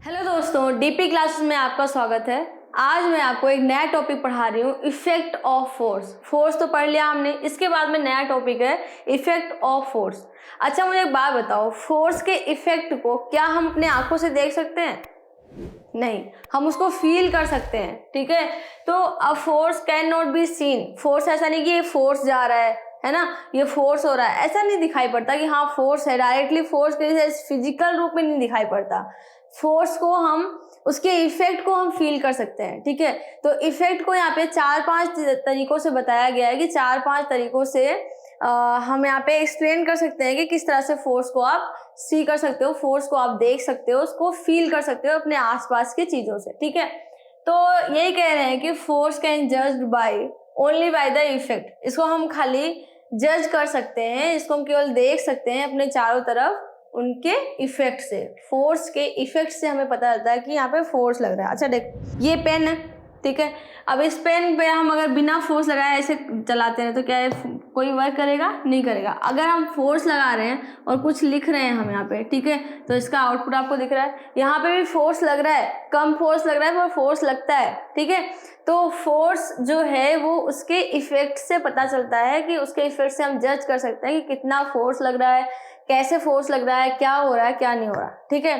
Hello दोस्तों, DP classes में आपका स्वागत है। आज मैं आपको एक नया टॉपिक पढ़ा रही हूँ, इफेक्ट ऑफ फोर्स। फोर्स तो पढ़ लिया हमने, इसके बाद में नया टॉपिक है इफेक्ट ऑफ फोर्स। अच्छा, मुझे एक बात बताओ, फोर्स के इफेक्ट को क्या हम अपने आंखों से देख सकते हैं? नहीं, हम उसको फील कर सकते हैं। ठीक है, तो अ force can not be seen. Force ऐसा नहीं कि ये फोर्स जा रहा है ना, ये फोर्स हो रहा है, ऐसा नहीं दिखाई पड़ता कि हाँ फोर्स है। डायरेक्टली फोर्स के फिजिकल रूप में नहीं दिखाई पड़ता। फोर्स को हम, उसके इफेक्ट को हम फील कर सकते हैं। ठीक है, तो इफेक्ट को यहाँ पे 4-5 तरीकों से बताया गया है कि 4-5 तरीकों से हम यहाँ पे एक्सप्लेन कर सकते हैं कि किस तरह से फोर्स को आप सी कर सकते हो, फोर्स को आप देख सकते हो, उसको फील कर सकते हो अपने आसपास की चीजों से। ठीक है, तो यही कह रहे हैं कि force can judged by only by the effect. इसको हम खाली जज कर सकते हैं, इसको हम केवल देख सकते हैं अपने चारों तरफ उनके इफेक्ट से। फोर्स के इफेक्ट से हमें पता चलता है कि यहाँ पे फोर्स लग रहा है। अच्छा देख, ये पेन है, ठीक है, अब इस पेन पे हम अगर बिना फोर्स लगाए ऐसे चलाते हैं तो क्या है, कोई वर्क करेगा? नहीं करेगा। अगर हम फोर्स लगा रहे हैं और कुछ लिख रहे हैं हम यहाँ पे, ठीक है, तो इसका आउटपुट आपको दिख रहा है। यहाँ पे भी फोर्स लग रहा है, कम फोर्स लग रहा है पर फोर्स लगता है। ठीक है, तो फोर्स जो है वो उसके इफेक्ट से पता चलता है कि उसके इफेक्ट से हम जज कर सकते हैं कि कितना फोर्स लग रहा है, कैसे फोर्स लग रहा है, क्या हो रहा है, क्या नहीं हो रहा। ठीक है,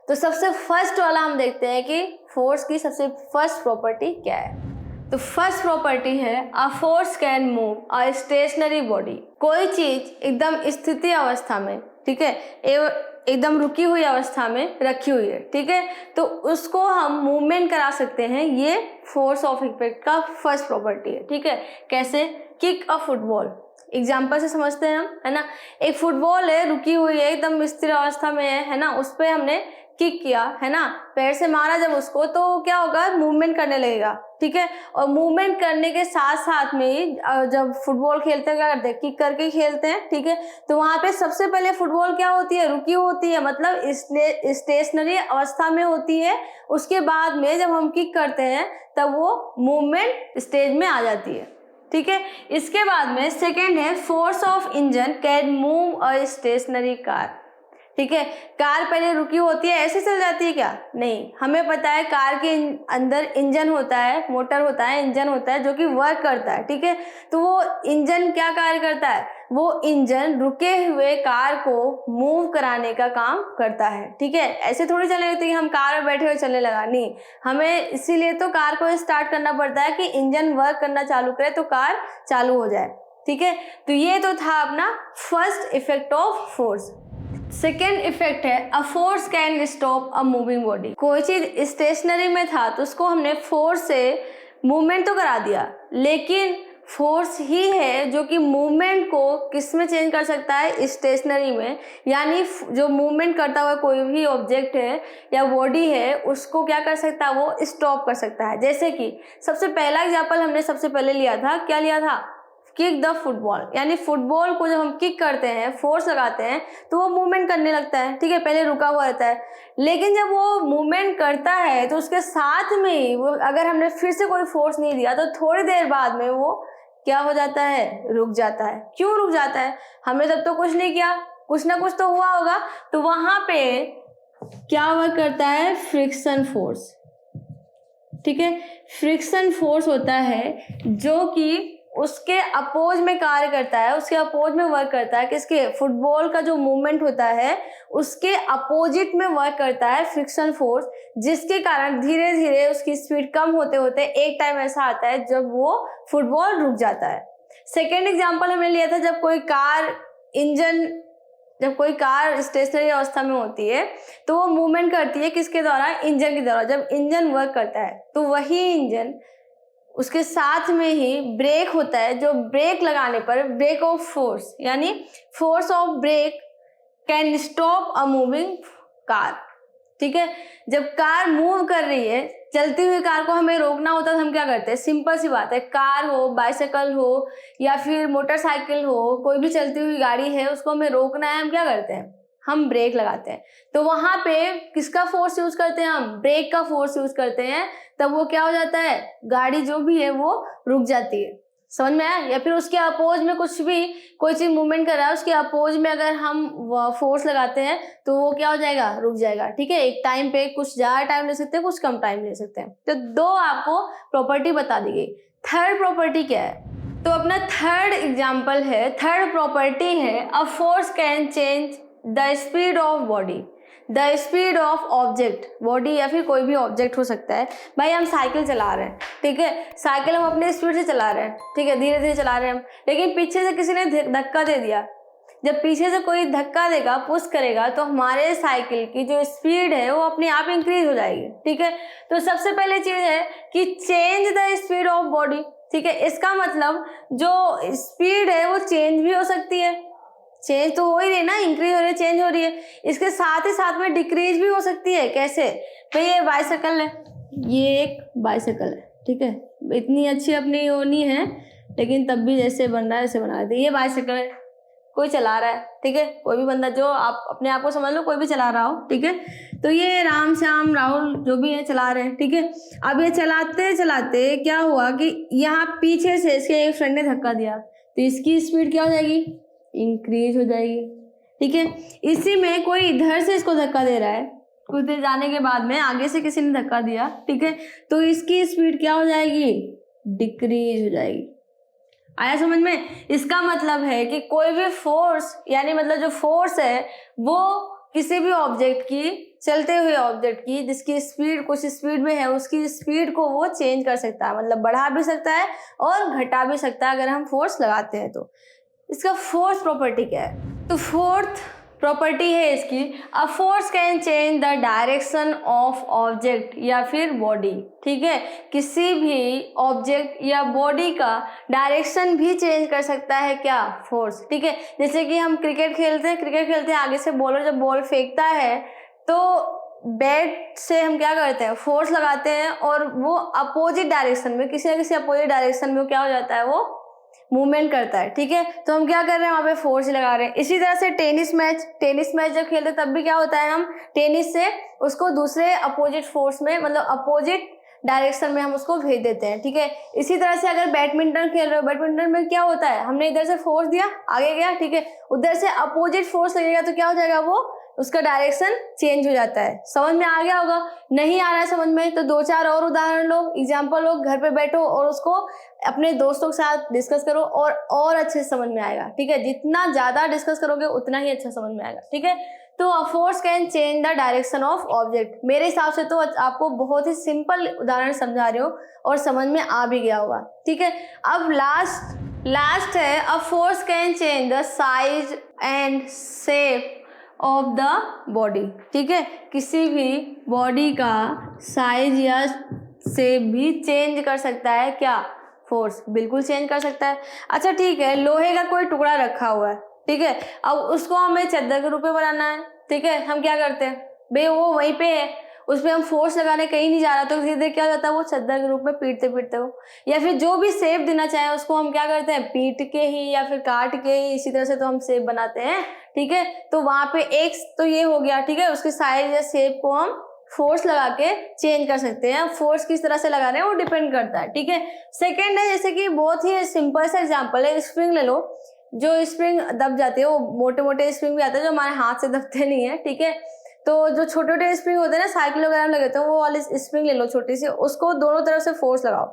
तो सबसे फर्स्ट वाला हम देखते हैं कि फोर्स की सबसे फर्स्ट प्रॉपर्टी क्या है। तो फर्स्ट प्रॉपर्टी है a force can move a stationary body. कोई चीज एकदम स्थिति अवस्था में, ठीक है, एकदम रुकी हुई अवस्था में रखी हुई है, ठीक है, तो उसको हम मूवमेंट करा सकते हैं। ये फोर्स ऑफ इफेक्ट का फर्स्ट प्रॉपर्टी है। ठीक है, कैसे? किक अ फुटबॉल, एग्जाम्पल से समझते हैं हम, है ना। एक फुटबॉल है, रुकी हुई है, एकदम स्थिर अवस्था में है ना, उस पर हमने किक किया, है ना, पैर से मारा जब उसको, तो क्या होगा, मूवमेंट करने लगेगा। ठीक है, और मूवमेंट करने के साथ साथ में ही जब फुटबॉल खेलते हैं क्या करते हैं, किक करके खेलते हैं। ठीक है, तो वहां पे सबसे पहले फुटबॉल क्या होती है, रुकी होती है, मतलब स्टेशनरी अवस्था में होती है। उसके बाद में जब हम किक करते हैं तब वो मूवमेंट स्टेज में आ जाती है। ठीक है, इसके बाद में सेकेंड है force of engine can move a stationary car. ठीक है, कार पहले रुकी होती है, ऐसे चल जाती है क्या? नहीं, हमें पता है कार के अंदर इंजन होता है, मोटर होता है, इंजन होता है जो कि वर्क करता है। ठीक है, तो वो इंजन क्या कार्य करता है, वो इंजन रुके हुए कार को मूव कराने का काम करता है। ठीक है, ऐसे थोड़ी चलने लगती है कि हम कार में बैठे हुए चलने लगा, नहीं, हमें इसीलिए तो कार को स्टार्ट करना पड़ता है कि इंजन वर्क करना चालू करे तो कार चालू हो जाए। ठीक है, तो ये तो था अपना first effect of force. Second effect है a force can stop a moving body. कोई चीज स्टेशनरी में था तो उसको हमने फोर्स से मूवमेंट तो करा दिया, लेकिन फोर्स ही है जो कि मूवमेंट को किस में चेंज कर सकता है, स्टेशनरी में। यानी जो मूवमेंट करता हुआ कोई भी ऑब्जेक्ट है या बॉडी है, उसको क्या कर सकता है, वो स्टॉप कर सकता है। जैसे कि सबसे पहला एग्जाम्पल हमने सबसे पहले लिया था, क्या लिया था, किक द फुटबॉल। यानी फुटबॉल को जब हम किक करते हैं, फोर्स लगाते हैं, तो वो मूवमेंट करने लगता है। ठीक है, पहले रुका हुआ रहता है, लेकिन जब वो मूवमेंट करता है तो उसके साथ में ही वो, अगर हमने फिर से कोई फोर्स नहीं दिया तो थोड़ी देर बाद में वो क्या हो जाता है, रुक जाता है। क्यों रुक जाता है? हमने तब तो कुछ नहीं किया, कुछ ना कुछ तो हुआ होगा। तो वहां पे क्या वर्क करता है, फ्रिक्शन फोर्स। ठीक है, फ्रिक्शन फोर्स होता है जो कि उसके अपोज में कार्य करता है, उसके अपोज में वर्क करता है। किसके? फुटबॉल का जो मूवमेंट होता है उसके अपोजिट में वर्क करता है फ्रिक्शन फोर्स, जिसके कारण धीरे धीरे उसकी स्पीड कम होते होते एक टाइम ऐसा आता है जब वो फुटबॉल रुक जाता है। सेकेंड एग्जाम्पल हमने लिया था जब कोई कार स्टेशनरी अवस्था में होती है तो वो मूवमेंट करती है किसके द्वारा, इंजन के द्वारा। जब इंजन वर्क करता है तो वही इंजन, उसके साथ में ही ब्रेक होता है, जो ब्रेक लगाने पर ब्रेक ऑफ फोर्स, यानी force of brake can stop a moving car. ठीक है, जब कार मूव कर रही है, चलती हुई कार को हमें रोकना होता है तो हम क्या करते हैं, सिंपल सी बात है, कार हो, बाइसाइकिल हो या फिर मोटरसाइकिल हो, कोई भी चलती हुई गाड़ी है, उसको हमें रोकना है, हम क्या करते हैं, हम ब्रेक लगाते हैं। तो वहां पे किसका फोर्स यूज करते हैं, हम ब्रेक का फोर्स यूज करते हैं, तब वो क्या हो जाता है, गाड़ी जो भी है वो रुक जाती है। समझ में आया? या फिर उसके अपोज में कुछ भी कोई चीज मूवमेंट कर रहा है, उसके अपोज में अगर हम फोर्स लगाते हैं तो वो क्या हो जाएगा, रुक जाएगा। ठीक है, एक टाइम पे कुछ ज्यादा टाइम ले सकते हैं, कुछ कम टाइम ले सकते हैं। तो 2 आपको प्रॉपर्टी बता दी गई। थर्ड प्रॉपर्टी क्या है? तो अपना थर्ड एग्जाम्पल है, थर्ड प्रॉपर्टी है, a force can change the speed of body, the speed of object, body या फिर कोई भी ऑब्जेक्ट हो सकता है। भाई हम साइकिल चला रहे हैं, ठीक है, साइकिल हम अपने स्पीड से चला रहे हैं, ठीक है, धीरे धीरे चला रहे हैं हम, लेकिन पीछे से किसी ने धक्का दे दिया। जब पीछे से कोई धक्का देगा, पुश करेगा, तो हमारे साइकिल की जो स्पीड है वो अपने आप इंक्रीज हो जाएगी। ठीक है, तो सबसे पहले चीज है कि change the speed of body. ठीक है, इसका मतलब जो स्पीड है वो चेंज भी हो सकती है, चेंज तो हो ही रही है ना, इंक्रीज हो रही है, चेंज हो रही है। इसके साथ ही साथ में डिक्रीज भी हो सकती है। कैसे? भाई ये बाइसाइकिल है, ये एक बाइसाइकिल है, ठीक है, इतनी अच्छी अपनी होनी है, लेकिन तब भी जैसे बन रहा है वैसे बना देते। ये बाइसाइकिल है, कोई चला रहा है, ठीक है, कोई भी बंदा, जो आप अपने आप को समझ लो कोई भी चला रहा हो, ठीक है, तो ये राम श्याम राहुल जो भी है चला रहे हैं। ठीक है, अब ये चलाते चलाते क्या हुआ कि यहाँ पीछे से इसके एक फ्रेंड ने धक्का दिया, तो इसकी स्पीड क्या हो जाएगी, इंक्रीज हो जाएगी। ठीक है, इसी में कोई इधर से इसको धक्का दे रहा है, कुछ देर जाने के बाद में आगे से किसी ने धक्का दिया, ठीक है, तो इसकी स्पीड क्या हो जाएगी, डिक्रीज हो जाएगी। आया समझ में? इसका मतलब है कि कोई भी फोर्स, यानी मतलब जो फोर्स है वो किसी भी ऑब्जेक्ट की, चलते हुए ऑब्जेक्ट की जिसकी स्पीड कुछ स्पीड में है, उसकी स्पीड को वो चेंज कर सकता है, मतलब बढ़ा भी सकता है और घटा भी सकता है अगर हम फोर्स लगाते हैं तो। इसका फोर्थ प्रॉपर्टी क्या है? तो फोर्थ प्रॉपर्टी है इसकी, अ force can change the direction of object या फिर बॉडी। ठीक है, किसी भी ऑब्जेक्ट या बॉडी का डायरेक्शन भी चेंज कर सकता है क्या, फोर्स। ठीक है, जैसे कि हम क्रिकेट खेलते हैं, आगे से बॉलर जब बॉल फेंकता है तो बैट से हम क्या करते हैं, फोर्स लगाते हैं, और वो अपोजिट डायरेक्शन में, किसी न किसी अपोजिट डायरेक्शन में क्या हो जाता है, वो मूवमेंट करता है। ठीक है, तो हम क्या कर रहे हैं, वहाँ पे फोर्स लगा रहे हैं। इसी तरह से टेनिस मैच जब खेलते हैं तब भी क्या होता है, हम टेनिस से उसको दूसरे अपोजिट फोर्स में, मतलब अपोजिट डायरेक्शन में हम उसको भेज देते हैं। ठीक है, इसी तरह से अगर बैडमिंटन खेल रहे हो, बैडमिंटन में क्या होता है, हमने इधर से फोर्स दिया, आगे गया, ठीक है, उधर से अपोजिट फोर्स लगेगा तो क्या हो जाएगा, वो उसका डायरेक्शन चेंज हो जाता है। समझ में आ गया होगा? नहीं आ रहा है समझ में तो 2-4 और उदाहरण लो, एग्जाम्पल लो, घर पे बैठो और उसको अपने दोस्तों के साथ डिस्कस करो और अच्छे से समझ में आएगा। ठीक है, जितना ज्यादा डिस्कस करोगे उतना ही अच्छा समझ में आएगा। ठीक है, तो अ force can change the direction of object. मेरे हिसाब से तो आपको बहुत ही सिंपल उदाहरण समझा रही हूँ और समझ में आ भी गया होगा। ठीक है, अब लास्ट है, a force can change the size and shape of the body. ठीक है, किसी भी बॉडी का साइज या शेप भी चेंज कर सकता है क्या, फोर्स, बिल्कुल चेंज कर सकता है। अच्छा ठीक है, लोहे का कोई टुकड़ा रखा हुआ है, ठीक है, अब उसको हमें चादर के रूप में बनाना है। ठीक है, हम क्या करते हैं, भाई वो वहीं पे है, उस पर हम फोर्स लगाने कहीं नहीं जा रहा, तो धीरे धीरे क्या हो जाता है, वो चादर के रूप में पीटते हो, या फिर जो भी शेप देना चाहे उसको हम क्या करते हैं, पीट के ही या फिर काट के ही, इसी तरह से तो हम शेप बनाते हैं। ठीक है, तो वहां पे एक तो ये हो गया। ठीक है, उसके साइज या शेप को हम फोर्स लगा के चेंज कर सकते हैं। फोर्स किस तरह से लगा रहे हैं वो डिपेंड करता है। ठीक है, सेकेंड है, जैसे कि बहुत ही सिंपल सा एग्जाम्पल है, स्प्रिंग ले लो। जो स्प्रिंग दब जाती है, वो मोटे मोटे स्प्रिंग भी आते हैं जो हमारे हाथ से दबते नहीं है। ठीक है, तो जो छोटे छोटे स्प्रिंग होते हैं ना, साइकिल वगैरह में लगे होते हैं, वो वाली स्प्रिंग ले लो छोटी सी, उसको दोनों तरफ से फोर्स लगाओ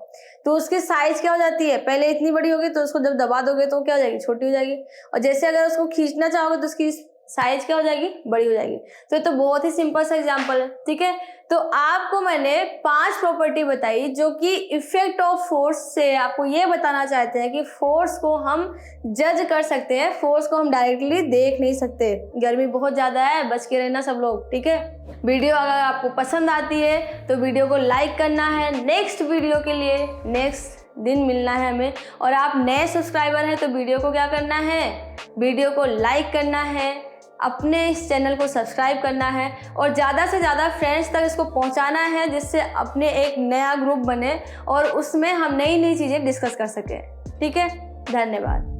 तो उसकी साइज क्या हो जाती है, पहले इतनी बड़ी होगी तो उसको जब दबा दोगे तो क्या हो जाएगी, छोटी हो जाएगी, और जैसे अगर उसको खींचना चाहोगे तो उसकी साइज क्या हो जाएगी, बड़ी हो जाएगी। तो ये तो बहुत ही सिंपल सा एग्जांपल है। ठीक है, तो आपको मैंने 5 प्रॉपर्टी बताई जो कि इफेक्ट ऑफ फोर्स से आपको ये बताना चाहते हैं कि फोर्स को हम जज कर सकते हैं, फोर्स को हम डायरेक्टली देख नहीं सकते। गर्मी बहुत ज़्यादा है, बच के रहना सब लोग। ठीक है, वीडियो अगर आपको पसंद आती है तो वीडियो को लाइक करना है। नेक्स्ट वीडियो के लिए नेक्स्ट दिन मिलना है हमें, और आप नए सब्सक्राइबर हैं तो वीडियो को क्या करना है, वीडियो को लाइक करना है, अपने इस चैनल को सब्सक्राइब करना है और ज़्यादा से ज़्यादा फ्रेंड्स तक इसको पहुंचाना है, जिससे अपने एक नया ग्रुप बने और उसमें हम नई नई चीज़ें डिस्कस कर सकें। ठीक है, धन्यवाद।